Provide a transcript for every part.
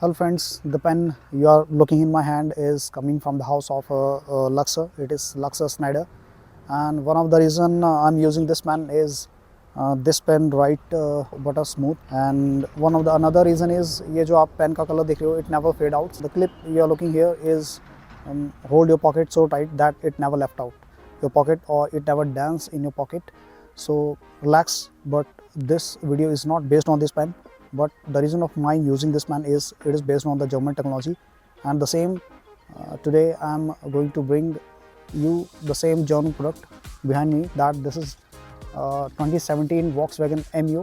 Hello friends, the pen you are looking in my hand is coming from the house of Luxor. It is Luxor Snyder, and one of the reason I'm using this pen is this pen write butter smooth, and one of the another reason is ये जो आप pen का colour देख रहे हो it never fade out. The clip you are looking here is hold your pocket so tight that it never left out your pocket or it never dance in your pocket. So relax, but this video is not based on this pen. But the reason of my using this pen is it is based on the German technology, and the same today I am going to bring you the same German product behind me. That this is 2017 Volkswagen MU.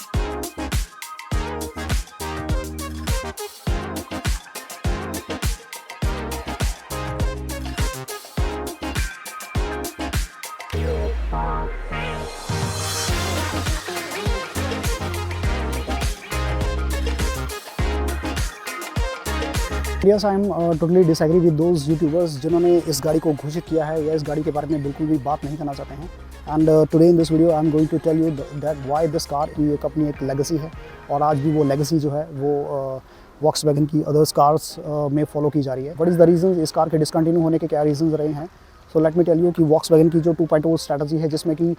Yes, I am totally disagree with those YouTubers जिन्होंने इस गाड़ी को घोषित किया है या इस गाड़ी के बारे में बिल्कुल भी बात नहीं करना चाहते हैं. And today in this video I am going to tell you that why this car की एक अपनी एक लेगेसी है, और आज भी वो लेगेसी जो है वो वॉक्सवैगन की अदर्स कार्स में फॉलो की जा रही है. व्हाट इज़ द रीजन, इस कार के डिसकंटिन्यू होने के क्या रीजन रहे हैं. So let me tell you कि वॉक्सवैगन की जो 2.0 स्ट्रैटेजी है, जिसमें कि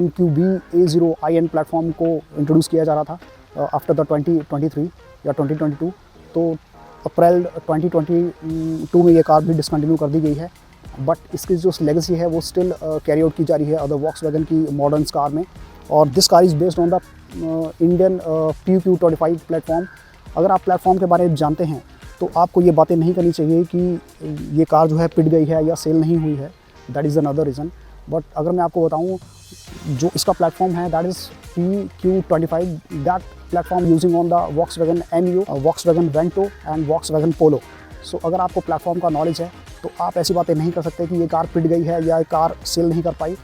MQB-A0iN प्लेटफॉर्म को इंट्रोड्यूस किया जा रहा था आफ्टर द 2023 या 2022. तो अप्रैल 2022 में ये कार भी डिसकंटिन्यू कर दी गई है, बट इसकी जो लेगेसी है वो स्टिल कैरी आउट की जा रही है अदर वॉक्सवैगन की मॉडर्न कार में. और this car is based on the Indian PQ25 platform. अगर आप प्लेटफॉर्म के बारे में जानते हैं तो आपको ये बातें नहीं करनी चाहिए कि ये कार जो है पिट गई है या सेल नहीं हुई है. That is another reason. But अगर मैं आपको बताऊँ जो इसका प्लेटफॉर्म है that is PQ25. That platform using on the Volkswagen MU, Volkswagen Vento and Volkswagen Polo. सो अगर आपको प्लेटफॉर्म का नॉलेज है तो आप ऐसी बातें नहीं कर सकते कि ये कार पिट गई है या ये कार सेल नहीं कर पाई.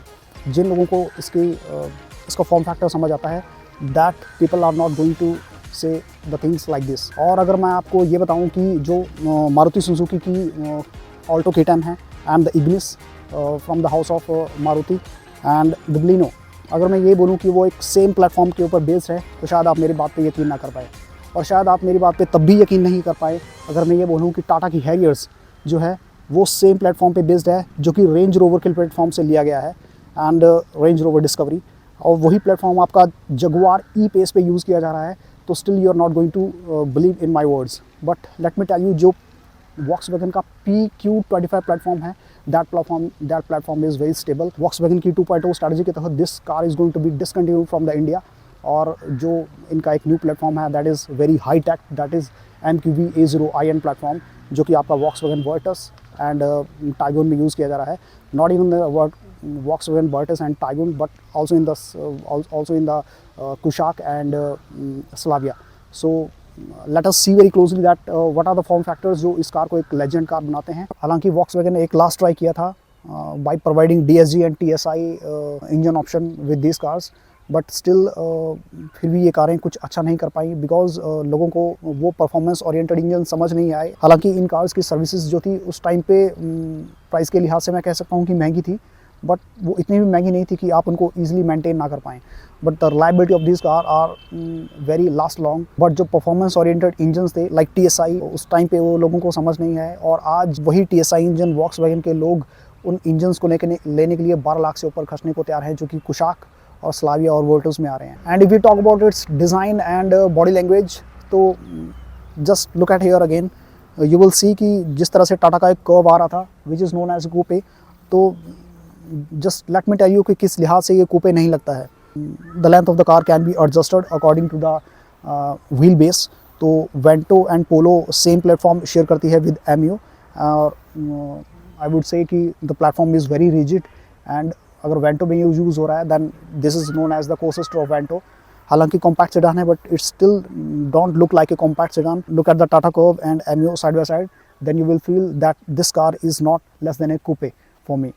जिन लोगों को इसका फॉर्म फैक्टर समझ आता है, that people are not going to say the things like this. और अगर मैं आपको ये बताऊं कि जो मारुति सुजुकी की ऑल्टो K10 है and the Ignis from the house of Maruti and the Baleno, अगर मैं ये बोलूँ कि वो एक सेम प्लेटफॉर्म के ऊपर बेस्ड है तो शायद आप मेरी बात पे यकीन ना कर पाए. और शायद आप मेरी बात पे तब भी यकीन नहीं कर पाए अगर मैं ये बोलूँ कि टाटा की हैरियर्स जो है वो सेम प्लेटफॉर्म पे बेस्ड है, जो कि रेंज रोवर के प्लेटफॉर्म से लिया गया है एंड रेंज रोवर डिस्कवरी, और वही प्लेटफॉर्म आपका जगुआर ई-पेस पे यूज़ किया जा रहा है. तो still you are not going to believe in my words. But let me tell you, जो वॉक्सवैगन का PQ25 प्लेटफॉर्म है, that platform is very stable. Volkswagen की 2.0 स्ट्रैटेजी के तहत this car is going to be discontinued from the India. और जो इनका एक न्यू प्लेटफॉर्म है that is very high tech, that is MQB-A0iN platform, जो कि आपका Volkswagen Virtus एंड Tiguan में यूज़ किया जा रहा है. Not even the Volkswagen Virtus and Tiguan, but also in the Kushaq and Slavia. So let us see very closely that what are the form factors जो इस car को एक legend car बनाते हैं. हालांकि Volkswagen ने एक लास्ट ट्राई किया था by providing DSG and TSI engine option with this cars, but still फिर भी ये कारें कुछ अच्छा नहीं कर पाई बिकॉज लोगों को वो परफॉर्मेंस ओरिएंटेड इंजन समझ नहीं आए. हालांकि इन कार्स की सर्विसेज जो थी उस टाइम पे प्राइस के लिहाज से मैं कह सकता हूँ कि महंगी थी, बट वो इतनी भी महंगी नहीं थी कि आप उनको ईजिली मेंटेन ना कर पाएँ. But the reliability of this car are very last long. But जो परफॉर्मेंस ओरिएंटेड इंजन्स थे लाइक TSI, उस टाइम पे वो लोगों को समझ नहीं आए, और आज वही TSI इंजन वॉक्सवैगन के लोग उन इंजन्स को लेने के लिए 12 लाख से ऊपर खर्चने को तैयार हैं, जो कि कुशाक और स्लाविया और वर्टस में आ रहे हैं. And if you talk about its design and body language, तो just look at here again, you will see कि जिस तरह से टाटा का एक कर्व आ रहा था which is known as coupe, तो just let me tell you कि किस लिहाज से ये कूपे नहीं लगता है. The length of the car can be adjusted according to the wheel base. तो Vento and Polo same platform share करती है विद MU, और I would say that the platform is very rigid. And अगर Vento में use हो रहा है than this is known as the cosister of Vento. हालांकि कॉम्पैक्ट सेडान है, but it's still don't look like a compact sedan. Look at the Tata Curvv and MU side by side, then you will feel that this car is not less than a coupe for me.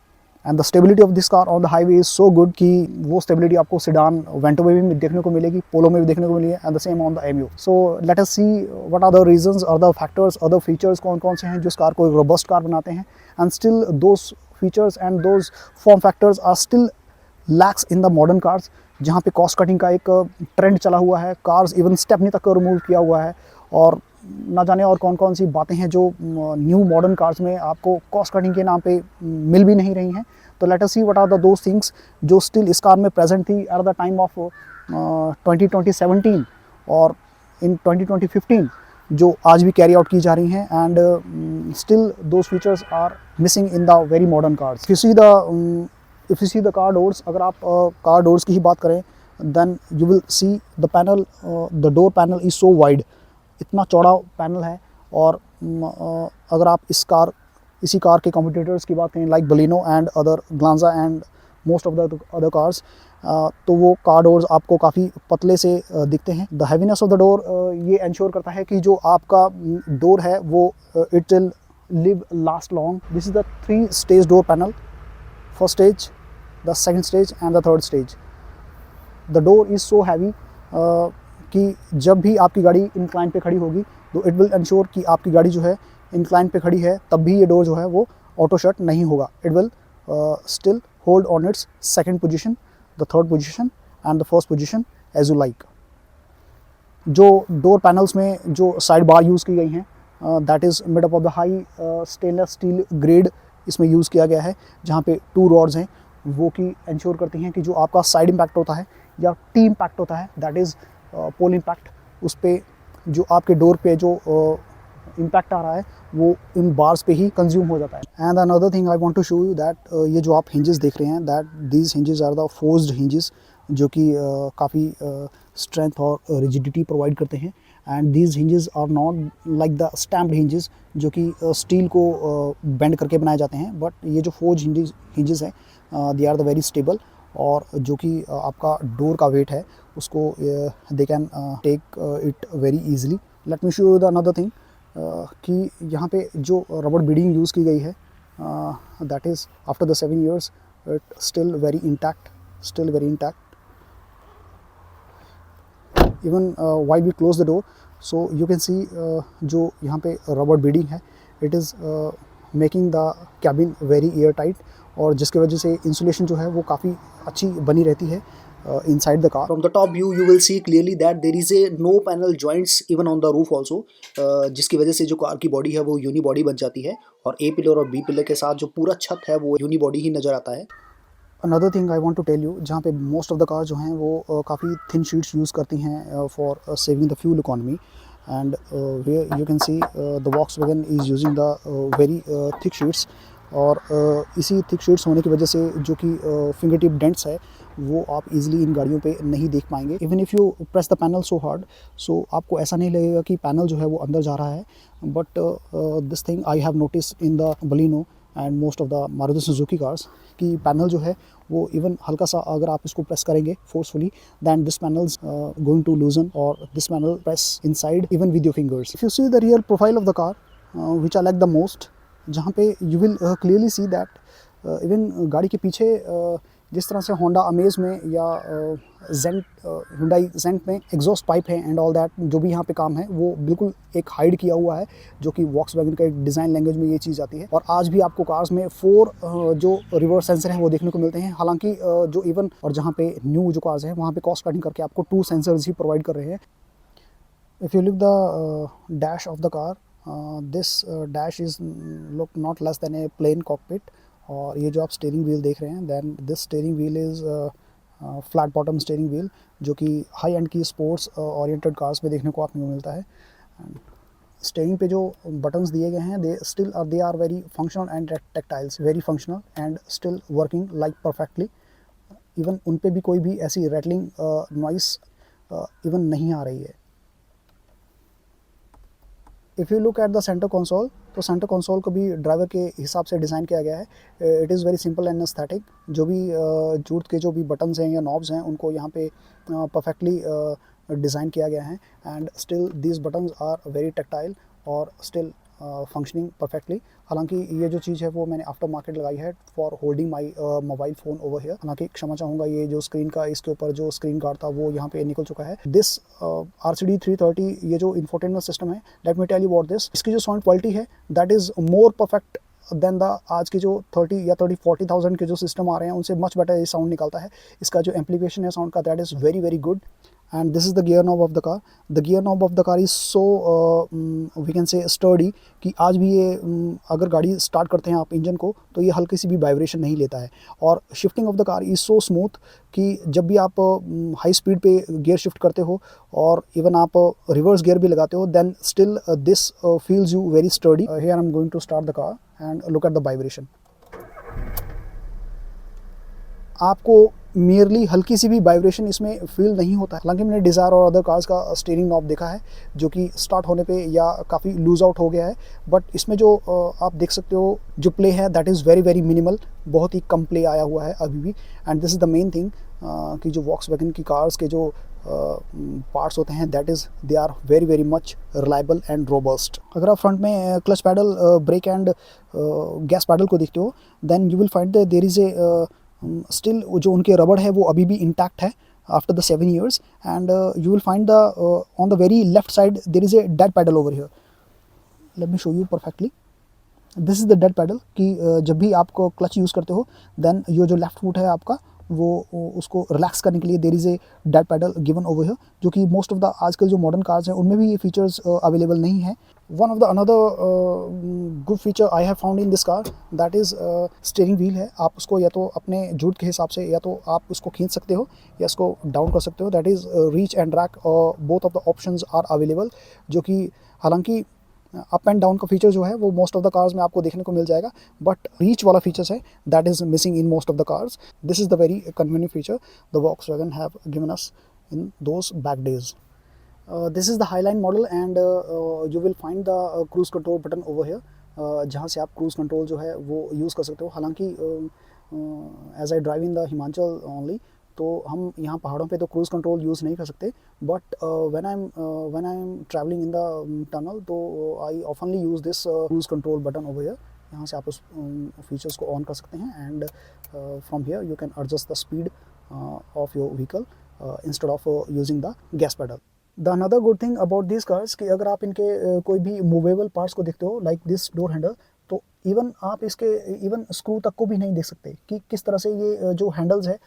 And the stability of this car on the highway is so good कि वो stability आपको sedan Vento में भी देखने को मिलेगी, पोलो में भी देखने को मिलेगी, and the same on the MU. So let us see what are the reasons, other factors, other features कौन कौन से हैं जो इस कार को एक रोबस्ट कार बनाते हैं. And still those features and those form factors are still lacks in the modern cars, जहाँ पे कॉस्ट कटिंग का एक ट्रेंड चला हुआ है. कार्स इवन स्टेपनी तक रिमूव किया हुआ है, और ना जाने और कौन कौन सी बातें हैं जो न्यू मॉडर्न कार्स में आपको कॉस्ट कटिंग के नाम पे मिल भी नहीं रही हैं। तो let us see what are the those things जो स्टिल इस कार में प्रेजेंट थी एट द टाइम ऑफ 2017 और इन 2015 जो आज भी कैरी आउट की जा रही हैं, and still those features are missing in the very modern cars. If you see the car doors, अगर आप कार डोर्स की ही बात करें, then you will see the panel, the door panel is so wide, इतना चौड़ा panel है। और अगर आप इसी कार के कॉम्पिटिटर्स की बात करें like Baleno and other Glanza and most of the other cars, तो वो कार डोर्स आपको काफ़ी पतले से दिखते हैं। The heaviness of the door ये इंश्योर करता है कि जो आपका डोर है वो it will live last long. This is the 3 stage door panel, first stage, the second stage and the third stage. The door is so heavy कि जब भी आपकी गाड़ी इंक्लाइन पे खड़ी होगी तो इट विल इंश्योर कि आपकी गाड़ी जो है इंक्लाइन पे खड़ी है, तब भी ये डोर जो है वो ऑटो शट नहीं होगा। It will still hold on its second position, the third position and the first position as you like. जो डोर पैनल्स में जो साइड बार यूज़ की गई हैं, that is made up of the high stainless steel grade इसमें use किया गया है, जहाँ पे 2 रॉड्स हैं वो कि इंश्योर करती हैं कि जो आपका साइड इम्पैक्ट होता है या टी इम्पैक्ट होता है, दैट इज़ पोल इम्पैक्ट, उस पर जो आपके डोर पे जो इम्पैक्ट आ रहा है वो इन बार्स पे ही कंज्यूम हो जाता है। And another thing I want to show you that ये जो आप हिंजेस देख रहे हैं, that these hinges are the forced hinges, जो कि काफ़ी स्ट्रेंथ और रिजिडिटी प्रोवाइड करते हैं। And these hinges are not like the stamped hinges जो कि स्टील को बेंड करके बनाए जाते हैं, बट ये जो फोर्ज हिंजेस हैं they are the very stable, और जो कि आपका डोर का वेट है उसको they can take it very easily. Let me show you the another thing कि यहाँ पे जो रबड़ बीडिंग यूज़ की गई है, that is after the 7 years it still very intact, still very intact. Even while we close the door, so you can see जो यहाँ पे रबर बीडिंग है, it is making the cabin very airtight, और जिसकी वजह से insulation जो है वो काफ़ी अच्छी बनी रहती है inside the car. From the top view you will see clearly that there is a no panel joints even on the roof also, जिसकी वजह से जो कार की बॉडी है वो यूनी बॉडी बन जाती है, और ए पिलर और बी पिलर के साथ जो पूरा छत है वो यूनी बॉडी ही नज़र आता है। Another thing I want to tell you, जहाँ पे मोस्ट ऑफ द कार जो हैं वो काफ़ी थिन शीट्स यूज़ करती हैं for saving the fuel economy, and where you can see the Volkswagen is using the very thick sheets, और इसी थिक शीट्स होने की वजह से जो कि फिंगर टिप डेंट्स है वो आप इजीली इन गाड़ियों पे नहीं देख पाएंगे। Even if you press the panel so hard, so आपको ऐसा नहीं लगेगा कि पैनल जो है वो अंदर जा रहा है, but this thing I have notice in the Baleno and most of the Maruti Suzuki cars कि पैनल जो है वो इवन हल्का सा अगर आप इसको प्रेस करेंगे forcefully, then this panels going to loosen, और this panel press inside even with your fingers. If you see the rear profile of the car which I like the most, जहाँ पे you will clearly see that even गाड़ी के पीछे जिस तरह से Honda amaze में या हुंडई जेंट में एग्जॉस्ट पाइप है एंड ऑल दैट, जो भी यहाँ पे काम है वो बिल्कुल एक हाइड किया हुआ है, जो कि वॉक्सवैगन का एक डिज़ाइन लैंग्वेज में ये चीज़ आती है। और आज भी आपको कार्स में 4 जो रिवर्स सेंसर हैं वो देखने को मिलते हैं, हालांकि जो इवन और जहाँ पे न्यू जो कार्स हैं वहाँ पे कॉस्ट कटिंग करके आपको 2 सेंसर्स ही प्रोवाइड कर रहे हैं। If you look the dash of the car, this dash is look not less than a plane cockpit, और ये जो आप स्टीयरिंग व्हील देख रहे हैं, then this steering wheel is flat bottom steering wheel, जो कि हाई एंड की स्पोर्ट्स ओरिएंटेड कार्स में देखने को आपको मिलता है। स्टीयरिंग पे जो बटन्स दिए गए हैं they are very functional and tactiles, very functional and still working like perfectly. Even उन पे भी कोई भी ऐसी रैटलिंग नॉइस इवन नहीं आ रही है। If you look at the centre console, तो सेंटर कंसोल को भी ड्राइवर के हिसाब से डिज़ाइन किया गया है। It is very simple and aesthetic. जो भी जूट के जो भी बटन्स हैं या नॉब्स हैं उनको यहाँ पे परफेक्टली डिज़ाइन किया गया है, and still these buttons are very tactile और स्टिल फंक्शनिंग परफेक्टली। हालांकि ये जो चीज़ है वो मैंने आफ्टर मार्केट लगाई है for holding my mobile phone over here. हालांकि क्षमा चाहूँगा, ये जो स्क्रीन का इसके ऊपर जो स्क्रीन गार्ड था वो यहाँ पे निकल चुका है। दिस RCD 330 ये जो इंफोटेनमेंट सिस्टम है, let me tell you about this. इसकी जो साउंड क्वालिटी है that is more perfect than the आज के जो 30 या 40,000 के जो सिस्टम आ रहे हैं उनसे मच बेटर ये साउंड निकलता है। इसका जो एम्प्लीफिकेशन है साउंड का that is very very good, and this is the gear knob of the car. The gear knob of the car is so we can say sturdy कि आज भी ये अगर गाड़ी स्टार्ट करते हैं आप इंजन को तो ये हल्की सी भी वाइब्रेशन नहीं लेता है। और shifting of the car is so smooth कि जब भी आप हाई स्पीड पे गियर शिफ्ट करते हो और इवन आप रिवर्स गियर भी लगाते हो, then still this feels you very sturdy. Here I am going to start the car and look at the vibration. आपको मेयरली हल्की सी भी वाइब्रेशन इसमें फील नहीं होता है। हालांकि मैंने डिज़ायर और अदर कार्स का स्टीयरिंग नॉब देखा है जो कि स्टार्ट होने पे या काफ़ी लूज आउट हो गया है, बट इसमें जो आप देख सकते हो जो प्ले है that is very very minimal, बहुत ही कम प्ले आया हुआ है अभी भी। And this is the main thing कि जो वॉक्सवैगन की कार्स के जो पार्ट्स होते हैं that is they are very very much reliable and robust. अगर आप फ्रंट में clutch pedal, brake and gas pedal को देखते हो, then you will find there is a still जो उनके रबड़ है वो अभी भी इंटैक्ट है after the 7 years। And you will find the on the very left side there is a dead pedal over here. Let me show you perfectly. This is the dead pedal कि जब भी आप clutch use करते हो then ये जो left foot है आपका वो उसको रिलैक्स करने के लिए there is a dead pedal given over here, जो कि मोस्ट ऑफ द आजकल जो मॉडर्न कार्स हैं उनमें भी ये फीचर्स अवेलेबल नहीं है। One of the another good feature I have found in this car that is steering wheel है। आप उसको या तो अपने जूट के हिसाब से या तो आप उसको खींच सकते हो या इसको डाउन कर सकते हो। That is reach and rake, both of the options are available, जो कि हालांकि अप एंड डाउन का फीचर जो है वो मोस्ट ऑफ द कार्स में आपको देखने को मिल जाएगा, बट रीच वाला फीचर्स है that is missing in most of the cars. This is the very convenient feature the Volkswagen have given us in those back days. This is the highline model and you will find the cruise control button over here, जहाँ से आप cruise control जो है वो use कर सकते हो। हालांकि as I drive in the Himachal only, तो हम यहाँ पहाड़ों पे तो क्रूज़ कंट्रोल यूज़ नहीं कर सकते, but when I am travelling in the tunnel तो I oftenly use this cruise control button over here. यहाँ से आप उस फीचर्स को ऑन कर सकते हैं and from here you can adjust the speed of your vehicle instead of using the gas pedal. The another good thing about this cars कि अगर आप इनके कोई भी मूवेबल पार्ट्स को देखते हो लाइक दिस डोर हैंडल, तो इवन आप इसके इवन स्क्रू तक को भी नहीं देख सकते कि किस तरह से ये जो हैंडल्स है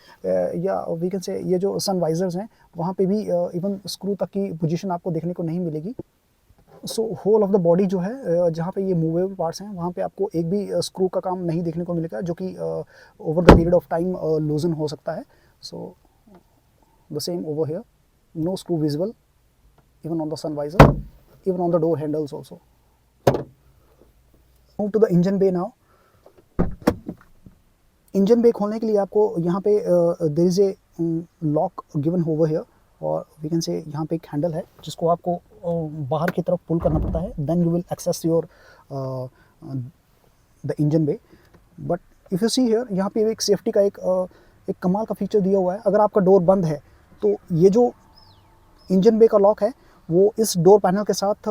या वी कैन से ये जो सन वाइजर्स हैं वहाँ पे भी इवन स्क्रू तक की पोजीशन आपको देखने को नहीं मिलेगी। So whole of the body जो है जहाँ पे ये मूवेबल पार्ट्स हैं वहाँ पे आपको एक भी स्क्रू का काम नहीं देखने को मिलेगा, जो कि over the period of time loosen हो सकता है। So the same over here, no screw visible even on the sun visor, even on the door handles also. Move to the engine bay now. Engine bay खोलने के लिए आपको यहाँ पे there is a lock given over here, और we can say यहाँ पे एक हैंडल है जिसको आपको बाहर की तरफ पुल करना पड़ता है, then you will access your the engine bay. But if you see here, यहाँ पे एक सेफ्टी का एक कमाल का फीचर दिया हुआ है। अगर आपका डोर बंद है तो ये जो इंजन बे का लॉक है वो इस डोर पैनल के साथ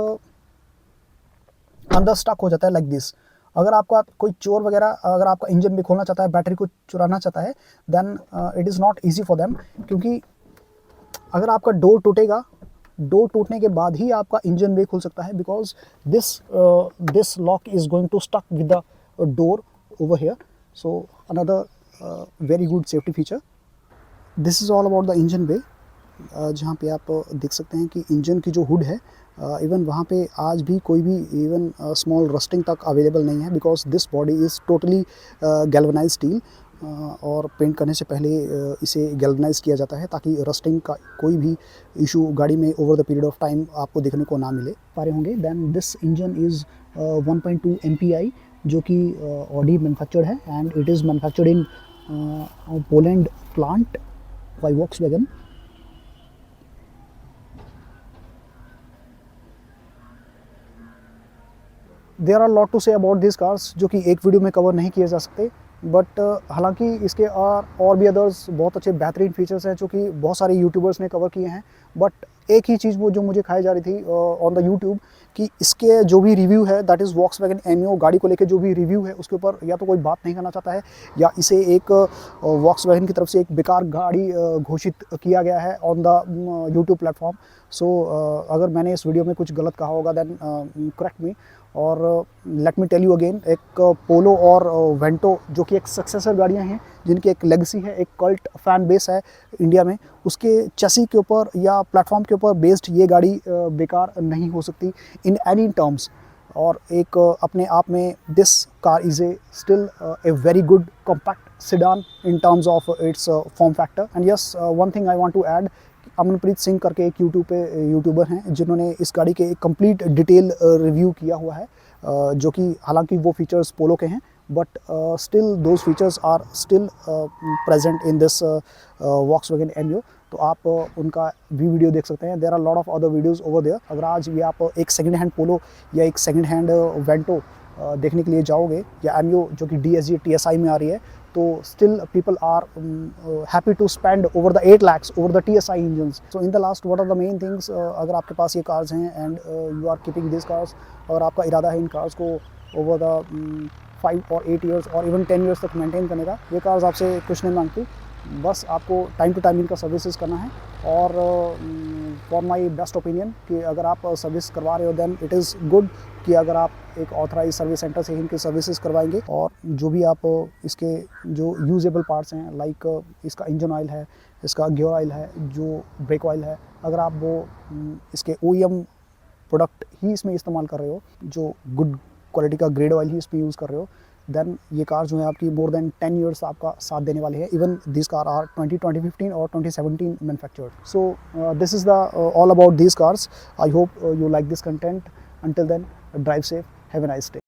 अंदर स्टक हो जाता है लाइक दिस। अगर आपका कोई चोर वगैरह अगर आपका इंजन भी खोलना चाहता है, बैटरी को चुराना चाहता है, then it is not easy for them, क्योंकि अगर आपका डोर टूटेगा, डोर टूटने के बाद ही आपका इंजन भी खुल सकता है, because this lock is going to stuck with the door over here. So another very good safety feature. This is all about the engine bay, जहाँ पे आप देख सकते हैं कि इंजन की जो हुड है इवन वहाँ पे आज भी कोई भी इवन स्मॉल रस्टिंग तक अवेलेबल नहीं है, because this body is totally galvanize steel, और पेंट करने से पहले इसे गैल्वनाइज किया जाता है ताकि रस्टिंग का कोई भी इशू गाड़ी में over the period of time आपको देखने को ना मिले पा रहे होंगे। Then this engine is 1.2 MPI, जो कि ऑडी मैन्युफैक्चर्ड है and it is manufactured in Poland plant by Volkswagen. There are lot to say about this cars, जो कि एक वीडियो में कवर नहीं किए जा सकते, बट हालांकि इसके और भी अदर्स बहुत अच्छे बेहतरीन फीचर्स हैं जो कि बहुत सारे यूट्यूबर्स ने कवर किए हैं। बट एक ही चीज़ वो जो मुझे खाई जा रही थी ऑन द यूट्यूब कि इसके जो भी रिव्यू है दैट इज़ वॉक्सवैगन एनियो गाड़ी को लेके जो भी रिव्यू है उसके ऊपर या तो कोई बात नहीं करना चाहता है या इसे एक वॉक्सवैगन की तरफ से एक बेकार गाड़ी घोषित किया गया है ऑन द यूट्यूब प्लेटफॉर्म। सो अगर मैंने इस वीडियो में कुछ गलत कहा होगा देन करेक्ट मी। और let me tell you again, एक पोलो और वेंटो जो कि एक सक्सेसर गाड़ियाँ हैं, जिनकी एक लेगेसी है, एक कल्ट फैन बेस है इंडिया में, उसके चेसी के ऊपर या प्लेटफॉर्म के ऊपर बेस्ड ये गाड़ी बेकार नहीं हो सकती इन एनी टर्म्स। और एक अपने आप में this car is a still a very good compact sedan in terms of its form factor. And yes, one thing I want to add, Amanpreet Singh करके एक यूट्यूब पे यूट्यूबर हैं जिन्होंने इस गाड़ी के एक कंप्लीट डिटेल रिव्यू किया हुआ है, जो कि हालांकि वो फीचर्स पोलो के हैं, but still those features are still present in this Volkswagen Ameo. तो आप उनका भी वीडियो देख सकते हैं। There are lot of other videos over there. अगर आज भी आप एक सेकंड हैंड पोलो या एक सेकंड हैंड वेंटो देखने के लिए जाओगे, या एनियो जो कि DSG TSI में आ रही है, तो still people are happy to spend over the 8 lakhs over the TSI engines. So in the last, what are the main things? अगर आपके पास ये cars हैं and you are keeping these cars, और आपका इरादा है इन cars को over the 5 or 8 years और even 10 years तक maintain करने का, ये cars आपसे कुछ नहीं मांगती, बस आपको टाइम टू टाइम इनका सर्विसेज करना है। और फॉर माई बेस्ट ओपिनियन कि अगर आप सर्विस करवा रहे हो देन इट इज़ गुड कि अगर आप एक ऑथराइज सर्विस सेंटर से ही इनकी सर्विसेज करवाएंगे। और जो भी आप इसके जो यूजेबल पार्ट्स हैं, लाइक इसका इंजन ऑयल है, इसका गियर ऑयल है, जो ब्रेक ऑयल है, अगर आप वो इसके OEM प्रोडक्ट ही इसमें इस्तेमाल कर रहे हो, जो गुड क्वालिटी का ग्रेड ऑयल ही इस पर यूज़ कर रहे हो, देन ये कार जो है आपकी मोर देन 10 ईयर्स आपका साथ देने वाली है। इवन दिस कार आर 2015 और 2017 manufactured. So this is the all about these cars. I hope you like this content. Until then, drive safe, have a nice day.